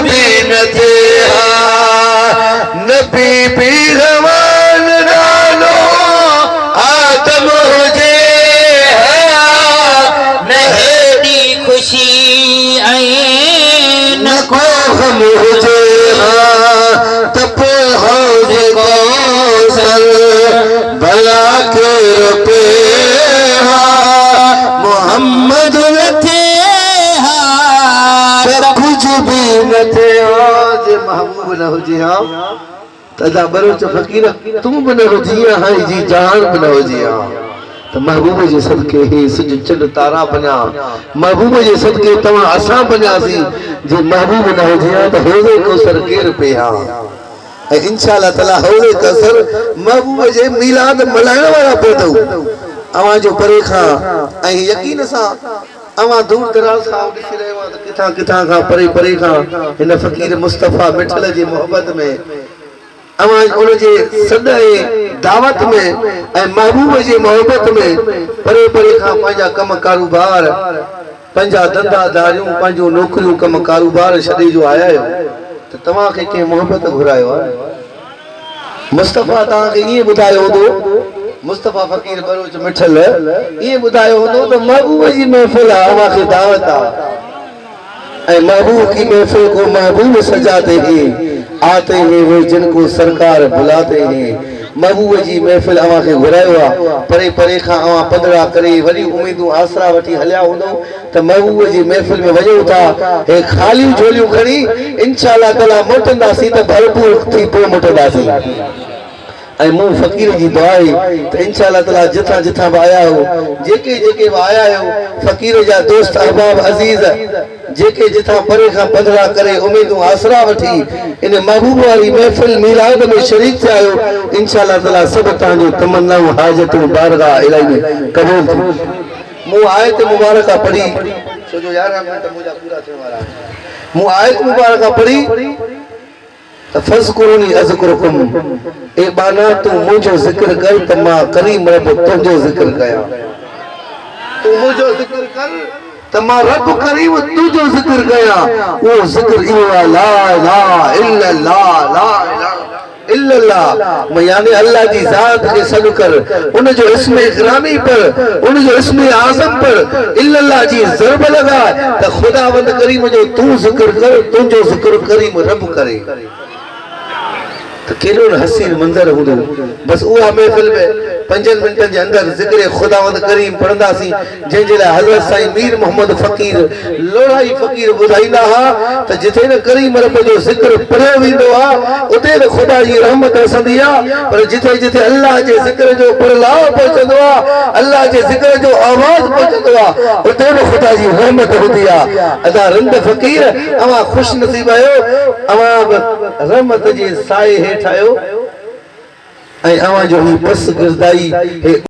भी न थे नबी भी रवान डालो आदम हुजे नहरी खुशी न को हम हुजे तप हौज कौसर भला के रुपे मोहम्मद न थे कुछ भी न थे आज महबूब न हुजे तदा बरोच फकीर तुम बन हुजिया हाय जी जान बन हुजिया तो महबूब जे सदके ही सुज चंड तारा बना महबूब जे सदके तवा असा बनासी जे महबूब न हुजिया तो होवे को सर केर पे हा इंशाअल्लाह ताला होवे को सर महबूब जे मिलाद मलाइण वाला पदो अवा जो परे खा ऐ यकीन सा अवा दूर दराज खां ॾिसी रहियो त किथां किथां खां परे परे खां हिन फ़कीर मुस्तफ़ा मिठल जी मोहब्बत में अवा उन जे सदाए दावत में ऐं महबूब जी मोहब्बत में परे परे खां पंहिंजा कम कारोबार पंहिंजा धंधा धारियूं पंहिंजूं नौकरियूं कम कारोबार छॾे जो आया आहियो त तव्हां खे कंहिं मोहब्बत घुरायो आहे मुस्तफ़ा तव्हांखे ईअं ॿुधायो हूंदो मुस्तफ़ा फ़कीर बरोच मिठल ये बुधायो हो तो महबूब जी महफिल अवा की दावत ऐ महबूब की महफिल को महबूब सजाते हैं आते हैं वो जिनको सरकार बुलाते हैं महबूब जी महफिल अवा के घुरायो आ परे परे खां अवा पंदड़ा करे वरी उम्मीदूं आसरा वठी हलिया हूंदो त महबूब जी महफिल में वजो था हे खाली झोलियूं खणी इंशाअल्लाह ताला मोटंदासीं त भरपूर थी पोइ मोटंदासीं ऐं मूं फ़कीर जी दुआ आहे त इंशाअल्लाह ताला जिथां जिथां बि आया हो जेके जेके बि आया आहियो फ़कीर जा दोस्त अहबाब अज़ीज़ जेके जिथां परे खां पंदड़ा करे उम्मीदूं आसरा वठी इन महबूब वारी महफ़िल मीलाद में शरीक थिया आहियो इंशाअल्लाह ताला सभु तव्हांजूं तमन्नाऊं हाजतूं बारगाह इलाही में क़बूल थी मूं आयत मुबारका पढ़ी छो जो 11 मिंट मुंहिंजा पूरा थियण वारा मूं आयत मुबारका पढ़ी फज़कुरुनी अज़कुरुकुम ए बाना तू मुझो जिक्र कर त मां करीम रब तुझो जिक्र कया तू मुझो जिक्र कर त मां रब करीम तुझो जिक्र कया वो जिक्र इहो ला इलाहा इल्लल्लाह ला इलाहा इल्लल्लाह मैं यानी अल्लाह जी जात के सद कर उन जो इस्म इकरामी पर उन जो इस्म आज़म पर इल्लल्लाह जी ज़रब लगा त खुदावंद करीम जो तू जिक्र कर तुझो जिक्र करीम रब करे तो केड़ो हसीन मंजर हूंदो बस उहा महफिल में 5 मिनटन जे अंदर जिक्र खुदावंद करीम पढ़ंदासीं जंहिंजे लाइ हज़रत साईं मीर मोहम्मद फ़कीर लोढ़ाई फ़कीर ॿुधाईंदा हा त जिथे न करीम रब जो जिक्र पढ़ियो वेंदो आहे उते न ख़ुदा जी रहमत वसंदी आहे पर जिथे जिथे अल्लाह जे जिक्र जो परलाव पहुचंदो आहे अल्लाह जे जिक्र जो आवाज़ पहुचंदो आहे उते न ख़ुदा जी रहमत हूंदी आहे अदा रंद फ़कीर अवां ख़ुश नसीब आहियो अवां रहमत जे साए हेठि आहियो ऐं अवां जो ही बस गिरदाई